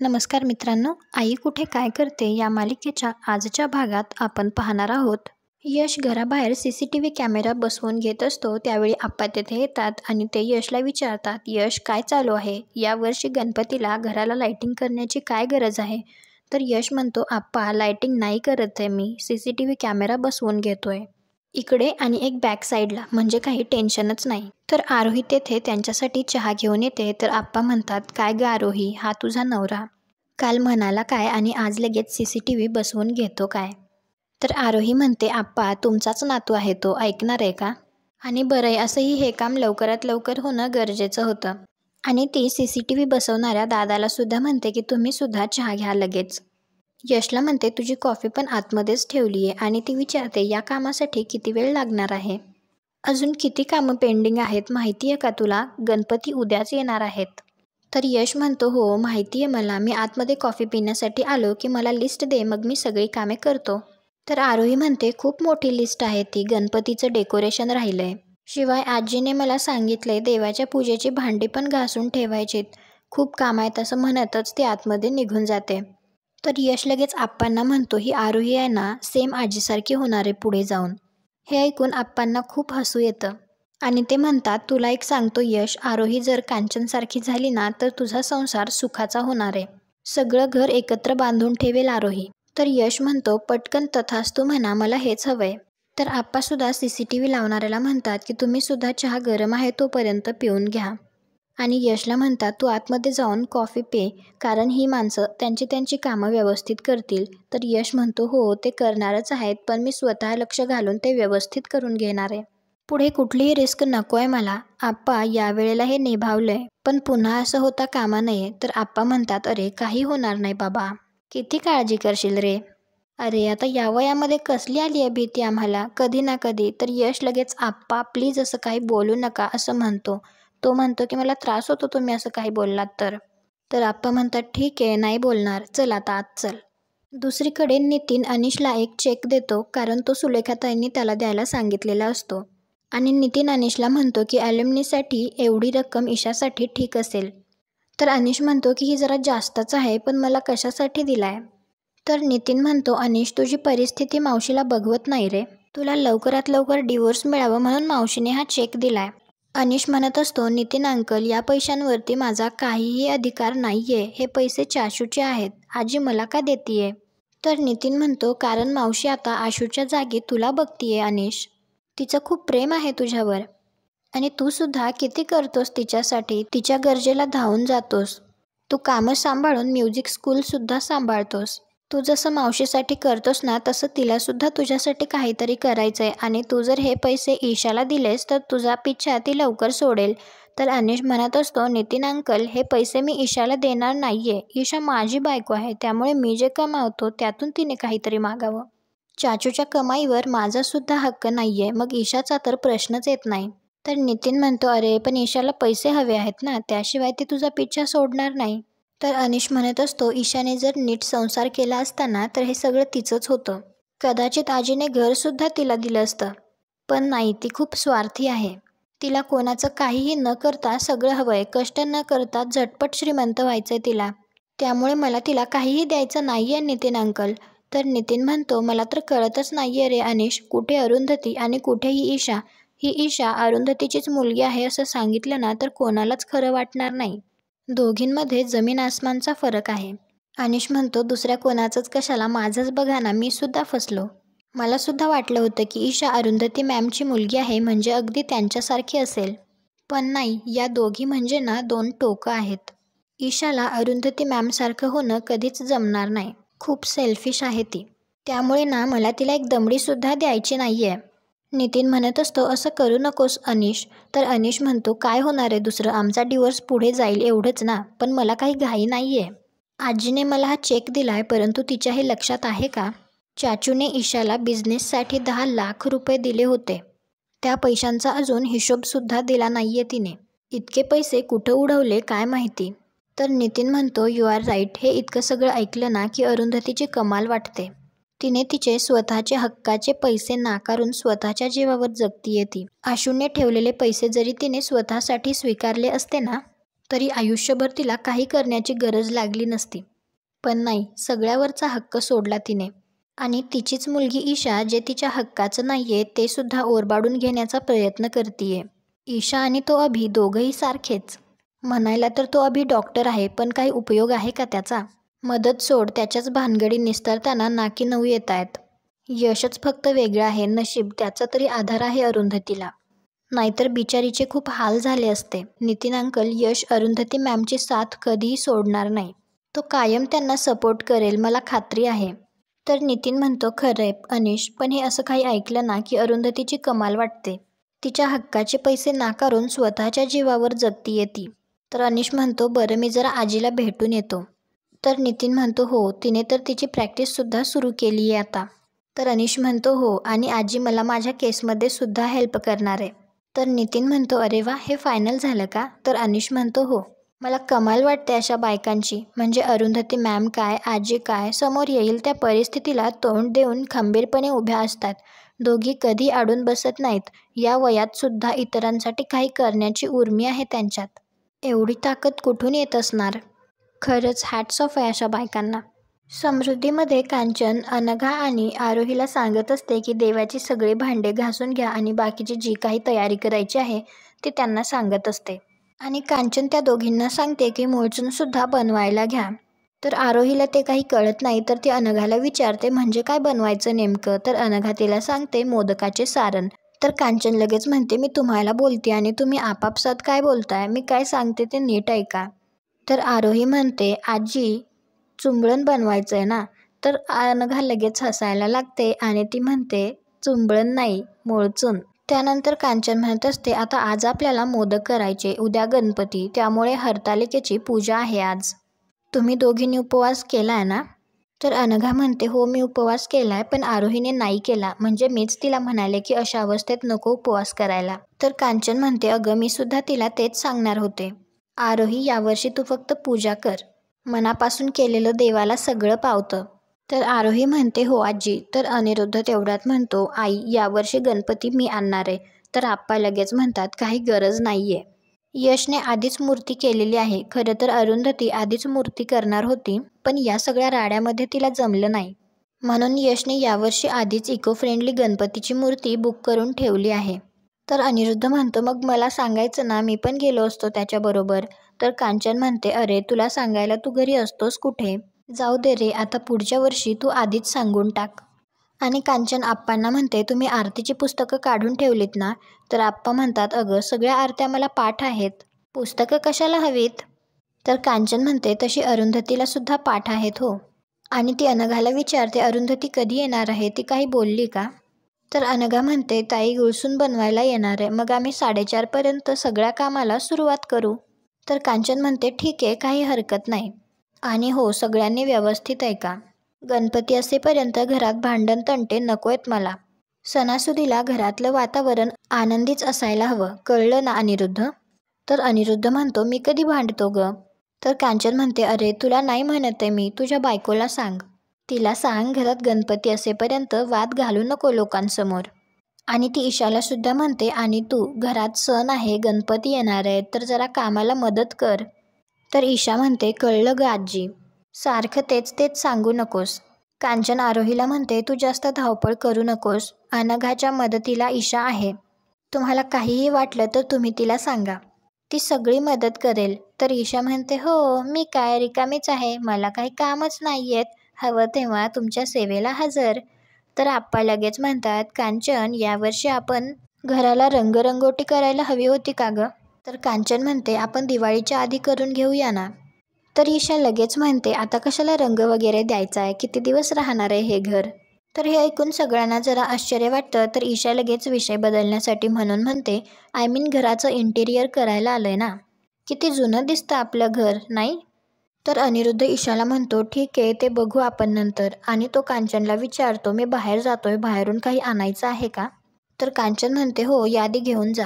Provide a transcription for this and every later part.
नमस्कार मित्रांनो, आई कुठे काय करते या मालिकेच्या आजच्या भागात आपण पाहणार आहोत. यश घराबाहेर CCTV कॅमेरा बसवून घेत असतो त्यावेळी आप्पा तेथे येतात आणि ते यशला विचारतात, यश काय चालू आहे? यावर्षी गणपतीला घराला लाइटिंग करण्याची काय गरज आहे? तर यश म्हणतो, आप्पा लाइटिंग नाही करत आहे मी, CCTV कॅमेरा बसवून घेतोय इकडे आणि एक बॅक साईडला, म्हणजे काही टेन्शनच नाही. तर आरोही तेथे त्यांच्यासाठी चहा घेऊन येते. तर आप्पा म्हणतात, काय ग आरोही, हा तुझा नवरा काल म्हणाला काय आणि आज लगेच CCTV बसवून घेतो काय? तर आरोही म्हणते, आप्पा तुमचाच नातू आहे तो, ऐकणार आहे का? आणि बरं आहे, असंही हे काम लवकरात लवकर होणं गरजेचं होतं. आणि ती CCTV बसवणाऱ्या दादाला सुद्धा म्हणते की तुम्ही सुद्धा चहा घ्या लगेच. यशला म्हणते, तुझी कॉफी पण आतमध्येच ठेवली आहे. आणि ती विचारते, या कामासाठी किती वेळ लागणार आहे? अजून किती कामं पेंडिंग आहेत माहिती आहे का तुला? गणपती उद्याच येणार आहेत. तर यश म्हणतो, हो माहिती आहे मला, मी आतमध्ये कॉफी पिण्यासाठी आलो की मला लिस्ट दे, मग मी सगळी कामे करतो. तर आरोही म्हणते, खूप मोठी लिस्ट आहे ती, गणपतीचं डेकोरेशन राहिलंय, शिवाय आजीने मला सांगितलंय देवाच्या पूजेची भांडी पण घासून ठेवायचीत, खूप काम आहेत असं म्हणतच ती आतमध्ये निघून जाते. तर यश लगेच आप्पांना म्हणतो, ही आरोही आहे ना, सेम आजीसारखी होणार आहे पुढे जाऊन. हे ऐकून आप्पांना खूप हसू येतं आणि ते म्हणतात, तुला एक सांगतो यश, आरोही जर कांचनसारखी झाली ना तर तुझा संसार सुखाचा होणार आहे, सगळं घर एकत्र बांधून ठेवेल आरोही. तर यश म्हणतो, पटकन तथास्तू म्हणा, मला हेच हवंय. तर आप्पासुद्धा CCTV लावणाऱ्याला म्हणतात की तुम्ही सुद्धा चहा गरम आहे तोपर्यंत पिऊन घ्या. आणि यशला म्हणतात, तू आतमध्ये जाऊन कॉफी पे, कारण ही माणसं त्यांची कामं व्यवस्थित करतील. तर यश म्हणतो, हो ते करणारच आहेत, पण मी स्वतः लक्ष घालून ते व्यवस्थित करून घेणार आहे. पुढे कुठलीही रिस्क नको आहे मला. आप्पा यावेळेला हे निभावलंय, पण पुन्हा असं होता कामा नये. तर आप्पा म्हणतात, अरे काही होणार नाही बाबा, किती काळजी करशील रे. अरे आता या वयामध्ये कसली आली आहे भीती आम्हाला, कधी ना कधी. तर यश लगेच, आप्पा प्लीज असं काही बोलू नका असं म्हणतो. तो म्हणतो की मला त्रास होतो तुम्ही असं काही बोललात तर. तर आप्पा म्हणतात, ठीक आहे नाही बोलणार, चल आता आत चल. दुसरीकडे नितीन अनिशला एक चेक देतो, कारण तो सुलेखाताईंनी त्याला द्यायला सांगितलेला असतो. आणि नितीन अनिशला म्हणतो की ॲल्युमिनीसाठी एवढी रक्कम ईशासाठी ठीक असेल. तर अनिश म्हणतो की ही जरा जास्तच आहे, पण मला कशासाठी दिलाय? तर नितीन म्हणतो, अनिश तुझी परिस्थिती मावशीला बघवत नाही रे, तुला लवकरात लवकर डिवोर्स मिळावं म्हणून मावशीने हा चेक दिलाय. अनिश म्हणत असतो, नितीन अंकल या पैशांवरती माझा काहीही अधिकार नाहीये, हे पैसे चाशूचे आहेत, आजी मला का देतीये? तर नितीन म्हणतो, कारण मावशी आता आशूच्या जागी तुला बघतीये अनिश, तिचं खूप प्रेम आहे तुझ्यावर आणि तू सुद्धा किती करतोस तिच्यासाठी, तिच्या गरजेला धावून जातोस, तू कामं सांभाळून म्युझिक स्कूलसुद्धा सांभाळतोस. तू जसं मावशीसाठी करतोस ना तसं तिलासुद्धा तुझ्यासाठी काहीतरी करायचं आहे. आणि तू जर हे पैसे ईशाला दिलेस तर तुझा पिच्छा ती लवकर सोडेल. तर अनिश म्हणत असतो, नितीन अंकल हे पैसे मी ईशाला देणार नाहीये, ईशा माझी बायको आहे, त्यामुळे मी जे कमावतो त्यातून तिने काहीतरी मागावं. चाचूच्या कमाईवर माझा सुद्धा हक्क नाहीये, मग ईशाचा तर प्रश्नच येत नाही. तर नितीन म्हणतो, अरे पण ईशाला पैसे हवे आहेत ना, त्याशिवाय ती तुझा पिच्छा सोडणार नाही. तर अनिश म्हणत असतो, ईशाने जर नीट संसार केला असता ना तर हे सगळं तिचंच होतं, कदाचित आजीने घरसुद्धा तिला दिलं असतं. पण नाही, ती खूप स्वार्थी आहे, तिला कोणाचं काहीही न करता सगळं हवंय, कष्ट न करता झटपट श्रीमंत व्हायचंय तिला, त्यामुळे मला तिला काहीही द्यायचं नाहीये नितीन अंकल. तर नितीन म्हणतो, मला तर कळतच नाहीये रे अनिश, कुठे अरुंधती आणि कुठे ही ईशा. ही ईशा अरुंधतीचीच मुलगी आहे असं सांगितलं ना तर कोणालाच खरं वाटणार नाही, दोघींमध्ये जमीन आसमानचा फरक आहे. अनिश म्हणतो, दुसऱ्या कोणाचंच कशाला, माझंच बघा ना, मी सुद्धा फसलो, मला सुद्धा वाटलं होतं की ईशा अरुंधती मॅमची मुलगी आहे म्हणजे अगदी त्यांच्यासारखी असेल, पण नाही, या दोघी म्हणजे ना दोन टोकं आहेत. ईशाला अरुंधती मॅमसारखं होणं कधीच जमणार नाही, खूप सेल्फिश आहे ती, त्यामुळे ना मला तिला एक दमडीसुद्धा द्यायची नाहीये. नितीन म्हणत असतो, असं करू नकोस अनिश. तर अनिश म्हणतो, काय होणार आहे दुसरं, आमचा डिवोर्स पुढे जाईल एवढंच ना, पण मला काही घाई नाहीये. आजीने मला हा चेक दिलाय, परंतु तिच्या हे लक्षात आहे का, चाचूने ईशाला बिझनेससाठी 10 लाख रुपये दिले होते, त्या पैशांचा अजून हिशोबसुद्धा दिला नाहीये तिने, इतके पैसे कुठं उडवले काय माहिती. तर नितीन म्हणतो, यू आर राईट. हे इतकं सगळं ऐकलं ना की अरुंधतीची कमाल वाटते, तिने तिचे स्वतःचे हक्काचे पैसे नाकारून स्वतःच्या जीवावर जगतीये ती. आशूने ठेवलेले पैसे जरी तिने स्वतःसाठी स्वीकारले असते ना तरी आयुष्यभर तिला काही करण्याची गरज लागली नसती. पण नाही, सगळ्यावरचा हक्क सोडला तिने. आणि तिचीच मुलगी ईशा जे तिच्या हक्काचं नाहीये ते सुद्धा ओरबाडून घेण्याचा प्रयत्न करतीये. ईशा आणि तो अभि दोघंही सारखेच. म्हणायला तर तो अभि डॉक्टर आहे, पण काही उपयोग आहे का त्याचा? मदत सोड, त्याच्याच भानगडी निस्तारताना नाकी नऊ येतायत. यशच फक्त वेगळं आहे. नशीब त्याचा तरी आधार आहे अरुंधतीला. नाहीतर बिचारीचे खूप हाल झाले असते. नितीन अंकल, यश अरुंधती मॅमची साथ कधीही सोडणार नाही. तो कायम त्यांना सपोर्ट करेल, मला खात्री आहे. तर नितीन म्हणतो, खरंय अनिश, पण हे असं काही ऐकलं ना की अरुंधतीची कमाल वाटते. तिच्या हक्काचे पैसे नाकारून स्वतःच्या जीवावर जगतीये ती. तर अनिश म्हणतो, बरं मी जरा आजीला भेटून येतो. तर नितीन म्हणतो, हो, तिने तर तिची प्रॅक्टिससुद्धा सुरू केली आहे आता. तर अनिश म्हणतो, हो, आणि आजी मला माझ्या केसमध्ये सुद्धा हेल्प करणार आहे. तर नितीन म्हणतो, अरे वा, हे फायनल झालं का? तर अनिश म्हणतो, हो. मला कमाल वाटते अशा बायकांची. म्हणजे अरुंधती मॅम काय, आजी काय, समोर येईल त्या परिस्थितीला तोंड देऊन खंबीरपणे उभ्या असतात. दोघी कधी अडून बसत नाहीत. या वयात सुद्धा इतरांसाठी काही करण्याची उर्मी आहे त्यांच्यात. एवढी ताकद कुठून येत असणार? खरंच हॅट्स ऑफ आहे अशा बायकांना. समृद्धीमध्ये कांचन अनघा आणि आरोहीला सांगत असते की देवाची सगळी भांडे घासून घ्या आणि बाकीची जी काही तयारी करायची आहे ती त्यांना सांगत असते. आणि कांचन त्या दोघींना सांगते की मूळचूनसुद्धा बनवायला घ्या. तर आरोहीला ते काही कळत नाही. तर ती अनघाला विचारते, म्हणजे काय बनवायचं नेमकं? तर अनघा तिला सांगते, मोदकाचे सारण. तर कांचन लगेच म्हणते, मी तुम्हाला बोलते आणि तुम्ही आपापसात काय बोलताय? मी काय सांगते ते नीट ऐका. तर आरोही म्हणते, आजी, चुंबळण बनवायचं आहे ना? तर अनघा लगेच हसायला लागते आणि ती म्हणते, चुंबळण नाही, मोळचून. त्यानंतर कांचन म्हणत असते, आता आज आपल्याला मोदक करायचे, उद्या गणपती, त्यामुळे हरतालिकेची पूजा आहे आज. तुम्ही दोघींनी उपवास केलाय ना? तर अनघा म्हणते, हो, मी उपवास केलाय, पण आरोहीने नाही केला. म्हणजे मीच तिला म्हणाले की अशा अवस्थेत नको उपवास करायला. तर कांचन म्हणते, अगं मी सुद्धा तिला तेच सांगणार होते. आरोही, यावर्षी तू फक्त पूजा कर. मनापासून केलेलं देवाला सगळं पावतं. तर आरोही म्हणते, हो आजी. तर अनिरुद्ध तेवढ्यात म्हणतो, आई, यावर्षी गणपती मी आणणार आहे. तर आप्पा लगेच म्हणतात, काही गरज नाहीये. यशने आधीच मूर्ती केलेली आहे. खरं तर अरुंधती आधीच मूर्ती करणार होती, पण या सगळ्या राड्यामध्ये तिला जमलं नाही. म्हणून यशने यावर्षी आधीच इको फ्रेंडली गणपतीची मूर्ती बुक करून ठेवली आहे. तर अनिरुद्ध म्हणतो, मग मला सांगायचं ना, मी पण गेलो असतो त्याच्याबरोबर. तर कांचन म्हणते, अरे तुला सांगायला तू घरी असतोस कुठे? जाऊ दे रे, आता पुढच्या वर्षी तू आधीच सांगून टाक. आणि कांचन आप्पांना म्हणते, तुम्ही आरतीची पुस्तकं काढून ठेवलीत ना? तर आप्पा म्हणतात, अगं सगळ्या आरत्या मला पाठ आहेत. पुस्तकं कशाला हवीत? तर कांचन म्हणते, तशी अरुंधतीला सुद्धा पाठ आहेत हो. आणि ती अनघाला विचारते, अरुंधती कधी येणार आहे? ती काही बोलली का? तर अनघा म्हणते, ताई गुळसून बनवायला येणार आहे, मग आम्ही 4:30पर्यंत सगळ्या कामाला सुरुवात करू. तर कांचन म्हणते, ठीक आहे, काही हरकत नाही. आणि हो, सगळ्यांनी व्यवस्थित ऐका. गणपती असेपर्यंत घरात भांडण तंटे नकोयत मला. सणासुदीला घरातलं वातावरण आनंदीच असायला हवं, कळलं ना अनिरुद्ध? तर अनिरुद्ध म्हणतो, मी कधी भांडतो ग? तर कांचन म्हणते, अरे तुला नाही म्हणत आहे मी, तुझ्या बायकोला सांग. तिला सांग, घरात गणपती असेपर्यंत वाद घालू नको लोकांसमोर. आणि ती ईशाला सुद्धा म्हणते, आणि तू, घरात सण आहे, गणपती येणार आहे, तर जरा कामाला मदत कर. तर ईशा म्हणते, कळलं ग आजी, सारखं तेच तेच सांगू नकोस. कांचन आरोहीला म्हणते, तू जास्त धावपळ करू नकोस. अनघाच्या मदतीला ईशा आहे. तुम्हाला काहीही वाटलं तर तुम्ही तिला सांगा, ती सगळी मदत करेल. तर ईशा म्हणते, हो, मी काय रिकामीच आहे, मला काही कामच नाही आहेत, हवं तेव्हा तुमच्या सेवेला हजर. तर आप्पा लगेच म्हणतात, कांचन, यावर्षी आपण घराला रंगरंगोटी करायला हवी होती का ग? तर कांचन म्हणते, आपण दिवाळीच्या आधी करून घेऊया ना. तर ईशा लगेच म्हणते, आता कशाला रंग वगैरे द्यायचा आहे, किती दिवस राहणार आहे हे घर? तर हे ऐकून सगळ्यांना जरा आश्चर्य वाटतं. तर ईशा लगेच विषय बदलण्यासाठी म्हणून म्हणते, आय मीन घराचं इंटेरियर करायला आलंय ना, किती जुनं दिसतं आपलं घर, नाही? तर अनिरुद्ध ईशाला म्हणतो, ठीक आहे, ते बघू आपण नंतर. आणि तो कांचनला विचारतो, मी बाहेर जातोय, बाहेरून काही आणायचं आहे का? तर कांचन म्हणते, हो, यादी घेऊन जा.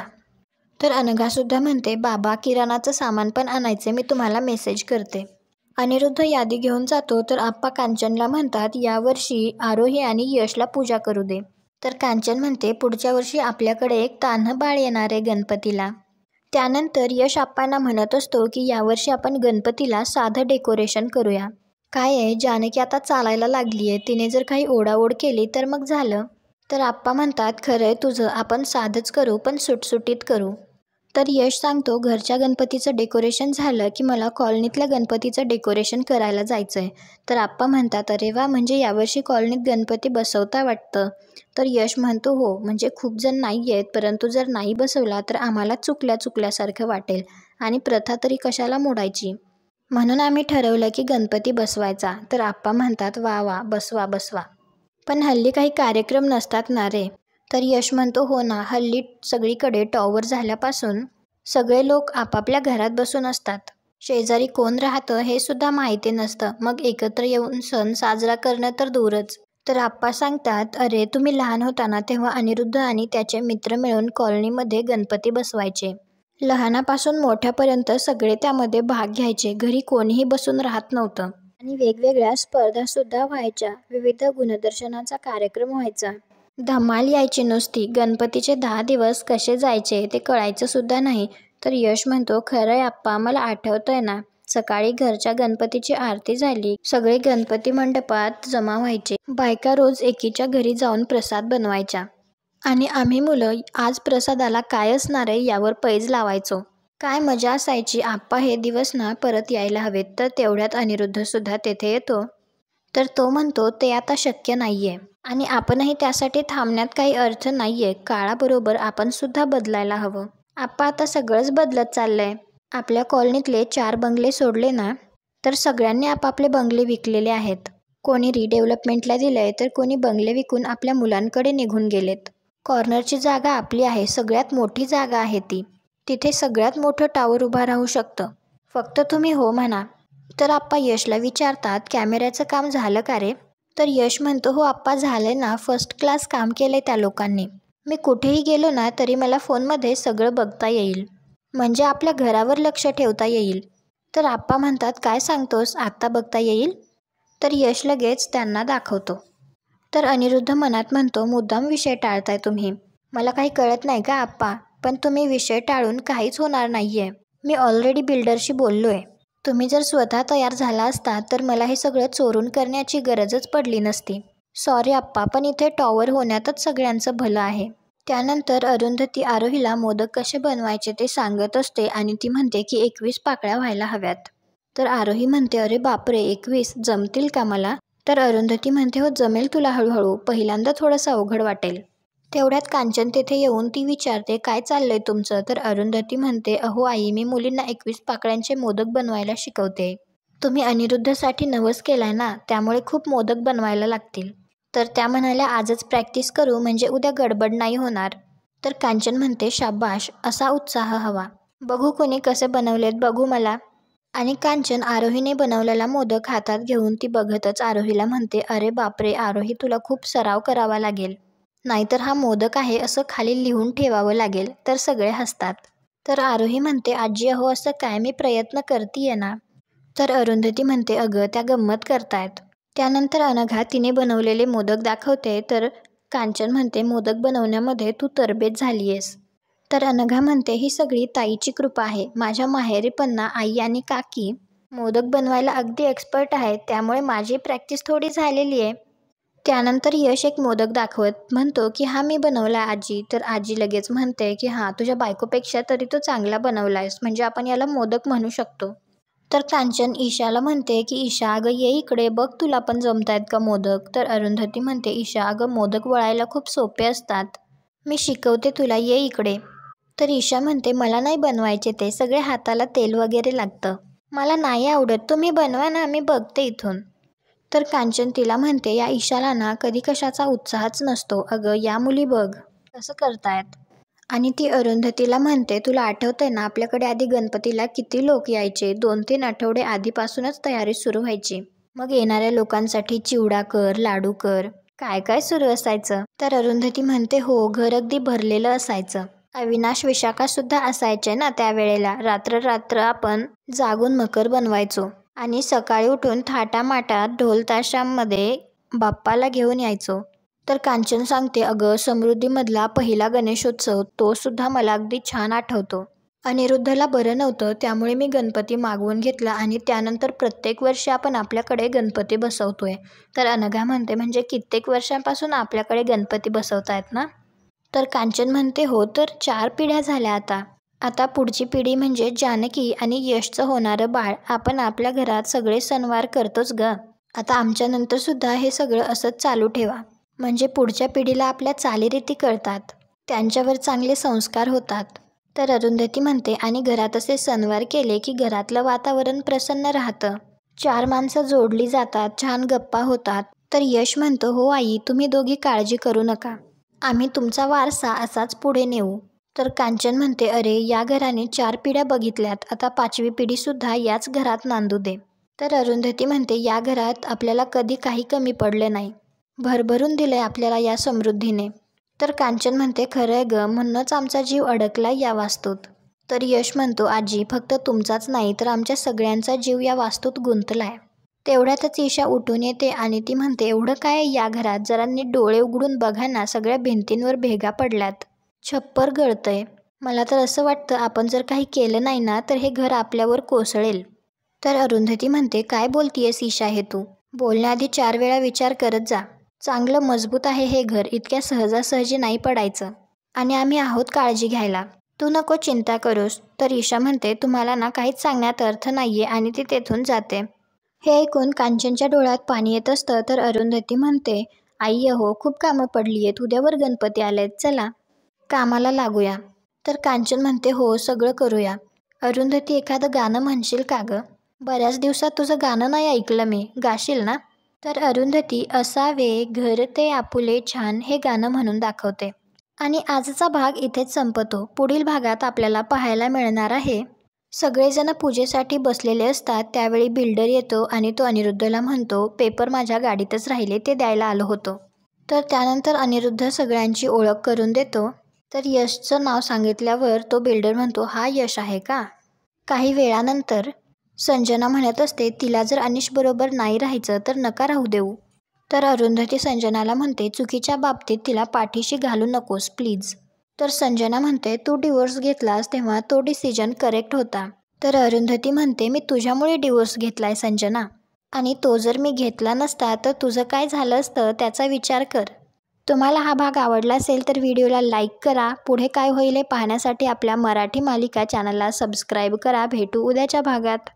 तर अनघासुद्धा म्हणते, बाबा, किराणाचं सामान पण आणायचे, मी तुम्हाला मेसेज करते. अनिरुद्ध यादी घेऊन जातो. तर आप्पा कांचनला म्हणतात, यावर्षी आरोही आणि यशला पूजा करू दे. तर कांचन म्हणते, पुढच्या वर्षी आपल्याकडे एक तान्हं बाळ येणार आहे गणपतीला. त्यानंतर यश आप्पांना म्हणत असतो की यावर्षी आपण गणपतीला साधं डेकोरेशन करूया. काय आहे, जानकी आता चालायला लागलीये, तिने जर काही ओढाओढ केली तर मग झालं. तर आप्पा म्हणतात, खरंय तुझं, आपण साधंच करू पण सुटसुटीत करू. तर यश सांगतो, घरच्या गणपतीचं डेकोरेशन झालं की मला कॉलनीतल्या गणपतीचं डेकोरेशन करायला जायचंय. तर आप्पा म्हणतात, अरे वा, म्हणजे यावर्षी कॉलनीत गणपती बसवता वाटतं. तर यश म्हणतो, हो, म्हणजे खूप जण नाही आहेत, परंतु जर नाही बसवला तर आम्हाला चुकल्यासारखं वाटेल आणि प्रथा तरी कशाला मोडायची. म्हणून आम्ही ठरवलं की गणपती बसवायचा. तर आप्पा म्हणतात, वा वा, बसवा बसवा. पण हल्ली काही कार्यक्रम नसतात ना रे. तर यश म्हणतो, हो ना, हल्ली सगळीकडे टॉवर झाल्यापासून सगळे लोक आपापल्या घरात बसून असतात. शेजारी कोण राहतं हे सुद्धा माहिती नसतं. मग एकत्र येऊन सण साजरा करणं तर दूरच. तर आप्पा सांगतात, अरे तुम्ही लहान होता ना, तेव्हा अनिरुद्ध आणि त्याचे मित्र मिळून कॉलनीमध्ये गणपती बसवायचे. लहानापासून मोठ्यापर्यंत सगळे त्यामध्ये भाग घ्यायचे. घरी कोणीही बसून राहत नव्हतं. आणि वेगवेगळ्या स्पर्धासुद्धा व्हायच्या. विविध गुणदर्शनाचा कार्यक्रम व्हायचा. धमाल यायची नुसती. गणपतीचे 10 दिवस कसे जायचे ते कळायचं सुद्धा नाही. तर यश म्हणतो, खरंय आप्पा, मला आठवतंय ना, सकाळी घरच्या गणपतीची आरती झाली, सगळे गणपती मंडपात जमा व्हायचे. बायका रोज एकीच्या घरी जाऊन प्रसाद बनवायच्या आणि आम्ही मुलं आज प्रसादाला काय असणार आहे यावर पैज लावायचो. काय मजा असायची आप्पा. हे दिवस ना परत यायला हवेत. तर तेवढ्यात अनिरुद्ध सुद्धा तेथे येतो. तर तो म्हणतो, ते आता शक्य नाहीये आणि आपणही त्यासाठी थांबण्यात काही अर्थ नाहीये. काळाबरोबर आपण सुद्धा बदलायला हवं. आप्पा, आता सगळंच बदलत चाललंय. आपल्या कॉलनीतले 4 बंगले सोडले ना, तर सगळ्यांनी आपापले बंगले विकलेले आहेत. कोणी रिडेव्हलपमेंटला दिलंय, तर कोणी बंगले विकून आपल्या मुलांकडे निघून गेलेत. कॉर्नरची जागा आपली आहे, सगळ्यात मोठी जागा आहे ती. तिथे सगळ्यात मोठं टॉवर उभा राहू शकतं. फक्त तुम्ही हो म्हणा. तर आप्पा यशला विचारतात, कॅमेऱ्याचं काम झालं का रे? तर यश म्हणतो, हो आप्पा, झालंय ना, फर्स्ट क्लास काम केलंय त्या लोकांनी. मी कुठेही गेलो ना तरी मला फोनमध्ये सगळं बघता येईल. म्हणजे आपल्या घरावर लक्ष ठेवता येईल. तर आप्पा म्हणतात, काय सांगतोस, आत्ता बघता येईल? तर यश लगेच त्यांना दाखवतो. तर अनिरुद्ध मनात म्हणतो, मुद्दाम विषय टाळताय तुम्ही. मला काही कळत नाही का आप्पा? पण तुम्ही विषय टाळून काहीच होणार नाहीये. मी ऑलरेडी बिल्डरशी बोललोय. तुम्ही जर स्वतः तयार झाला असता तर मला हे सगळं चोरून करण्याची गरजच पडली नसती. सॉरी आप्पा, पण इथे टॉवर होण्यातच सगळ्यांचं भलं आहे. त्यानंतर अरुंधती आरोहीला मोदक कसे बनवायचे ते सांगत असते आणि ती म्हणते की 21 पाकळ्या व्हायला हव्यात. तर आरोही म्हणते, अरे बापरे, 21 जमतील का मला? तर अरुंधती म्हणते, हो जमेल तुला हळूहळू, पहिल्यांदा थोडंसं अवघड वाटेल. तेवढ्यात कांचन तिथे येऊन ती विचारते, काय चाललंय तुमचं? तर अरुंधती म्हणते, अहो आई, मी मुलींना 21 पाकळ्यांचे मोदक बनवायला शिकवते. तुम्ही अनिरुद्धसाठी नवस केलाय ना, त्यामुळे खूप मोदक बनवायला लागतील. तर त्या म्हणाल्या, आजच प्रॅक्टिस करू, म्हणजे उद्या गडबड नाही होणार. तर कांचन म्हणते, शाबाश, असा उत्साह हवा. बघू कोणी कसे बनवलेत, बघू मला. आणि कांचन आरोहीने बनवलेला मोदक हातात घेऊन ती बघतच आरोहीला म्हणते, अरे बापरे आरोही, तुला खूप सराव करावा लागेल. नाहीतर हा मोदक आहे असं खाली लिहून ठेवावं लागेल. तर सगळे हसतात. तर आरोही म्हणते, आजी अहो, असं काय, मी प्रयत्न करतीये ना. तर अरुंधती म्हणते, अगं त्या गंमत करतायत. त्यानंतर अनघा तिने बनवलेले मोदक दाखवते. तर कांचन म्हणते, मोदक बनवण्यामध्ये तू तरबेज झालीयस. तर अनघा म्हणते, ही सगळी ताईची कृपा आहे. माझ्या माहेरी पण ना आई आणि काकी मोदक बनवायला अगदी एक्सपर्ट आहेत, त्यामुळे माझी प्रॅक्टिस थोडी झालेली आहे. त्यानंतर यश एक मोदक दाखवत म्हणतो की हा मी बनवला आजी. तर आजी लगेच म्हणते की हां, तुझ्या बायकोपेक्षा तरी तो चांगला बनवलायस, म्हणजे आपण याला मोदक म्हणू शकतो. तर कांचन ईशाला म्हणते की ईशा, अगं ये इकडे, बघ तुला पण जमतायत का मोदक? तर अरुंधती म्हणते, ईशा अगं, मोदक वळायला खूप सोपे असतात, मी शिकवते तुला, ये इकडे. तर ईशा म्हणते, मला नाही बनवायचे ते, सगळे हाताला तेल वगैरे लागतं, मला नाही आवडत, तुम्ही बनवा ना, मी बघते इथून. तर कांचन तिला म्हणते, या ईशाला ना कधी कशाचा उत्साहच नसतो, अगं या मुली बघ कसं करतायत. आणि ती अरुंधतीला म्हणते, तुला आठवतंय ना, आपल्याकडे आधी गणपतीला किती लोक यायचे, 2-3 आठवडे आधीपासूनच तयारी सुरू व्हायची. मग येणाऱ्या लोकांसाठी चिवडा कर, लाडू कर, काय काय सुरू असायचं. तर अरुंधती म्हणते, हो, घर अगदी भरलेलं असायचं. अविनाश, विशाखा सुद्धा असायचे ना त्यावेळेला. रात्र आपण जागून मकर बनवायचो आणि सकाळी उठून थाटामाटात ढोलताशांमध्ये बाप्पाला घेऊन यायचो. तर कांचन सांगते, अगं समृद्धीमधला पहिला गणेशोत्सव, तो सुद्धा मला अगदी छान आठवतो. अनिरुद्धला बरं नव्हतं, त्यामुळे मी गणपती मागवून घेतला आणि त्यानंतर प्रत्येक वर्षी आपण आपल्याकडे गणपती बसवतोय. तर अनघा म्हणते, म्हणजे कित्येक वर्षांपासून आपल्याकडे गणपती बसवतायत ना? तर कांचन म्हणते, हो, तर 4 पिढ्या झाल्या आता. आता पुढची पिढी म्हणजे जानकी आणि यशचं होणारं बाळ. आपण आपल्या घरात सगळे सणवार करतोच ग. आता आमच्यानंतर सुद्धा हे सगळं असंच चालू ठेवा. म्हणजे पुढच्या पिढीला आपल्या चालीरीती कळतात, त्यांच्यावर चांगले संस्कार होतात. तर अरुंधती म्हणते, आणि घरात असे सणवार केले की घरातलं वातावरण प्रसन्न राहतं. 4 माणसं जोडली जातात, छान गप्पा होतात. तर यश म्हणतो, हो आई, तुम्ही दोघी काळजी करू नका. आम्ही तुमचा वारसा असाच पुढे नेऊ. तर कांचन म्हणते, अरे, या घराने 4 पिढ्या बघितल्यात, आता 5वी पिढीसुद्धा याच घरात नांदू दे. तर अरुंधती म्हणते, या घरात आपल्याला कधी काही कमी पडले नाही. भरभरून दिलंय आपल्याला या समृद्धीने. तर कांचन म्हणते, खरंय ग, म्हणूनच आमचा जीव अडकलाय या वास्तूत. तर यश म्हणतो, आजी, फक्त तुमचाच नाही तर आमच्या सगळ्यांचा जीव या वास्तूत गुंतलाय. तेवढ्यातच ईशा उठून येते आणि ती म्हणते, एवढं काय या घरात? जरा नीट डोळे उघडून बघा ना, सगळ्या भिंतींवर भेगा पडल्यात, छप्पर गळतंय. मला तर असं वाटतं आपण जर काही केलं नाही ना तर हे घर आपल्यावर कोसळेल. तर अरुंधती म्हणते, काय बोलतीयस ईशा हे तू? बोलण्याआधी 4 वेळा विचार करत जा. चांगलं मजबूत आहे हे घर, इतक्या सहजासहजी नाही पडायचं. आणि आम्ही आहोत काळजी घ्यायला. तू नको चिंता करूस. तर ईशा म्हणते, तुम्हाला ना काहीच सांगण्यात अर्थ नाहीये, आणि ती तेथून जाते. हे ऐकून कांचनच्या डोळ्यात पाणी येत असतं. तर अरुंधती म्हणते, आई हो, खूप कामं पडली आहेत, उद्यावर गणपती आलेत, चला कामाला लागूया. तर कांचन म्हणते, हो, सगळं करूया. अरुंधती, एखादं गाणं म्हणशील का गं? बऱ्याच दिवसात तुझं गाणं नाही ऐकलं मी, गाशील ना? तर अरुंधती, असावे घर ते आपुले छान, हे गाणं म्हणून दाखवते. आणि आजचा भाग इथेच संपतो. पुढील भागात आपल्याला पाहायला मिळणार आहे, सगळेजण पूजेसाठी बसलेले असतात, त्यावेळी बिल्डर येतो आणि तो अनिरुद्धला म्हणतो, पेपर माझ्या गाडीतच राहिले, ते द्यायला आलो होतो. तर त्यानंतर अनिरुद्ध सगळ्यांची ओळख करून देतो. तर यशचं नाव सांगितल्यावर तो बिल्डर म्हणतो, हा यश आहे का? काही वेळानंतर संजना म्हणत असते, तिला जर अनिशबरोबर नाही राहायचं तर नका राहू देऊ. तर अरुंधती संजनाला म्हणते, चुकीच्या बाबतीत तिला पाठीशी घालू नकोस प्लीज. तर संजना म्हणते, तू डिवोर्स घेतलास तेव्हा तो डिसिजन करेक्ट होता. तर अरुंधती म्हणते, मी तुझ्यामुळे डिवोर्स घेतलाय संजना, आणि तो जर मी घेतला नसता तर तुझं काय झालं असतं त्याचा विचार कर. तुम्हाला हा भाग आवडला असेल तर व्हिडिओला लाईक करा. पुढे काय होईल हे पाहण्यासाठी आपल्या मराठी मालिका चॅनलला सबस्क्राईब करा. भेटू उद्याच्या भागात.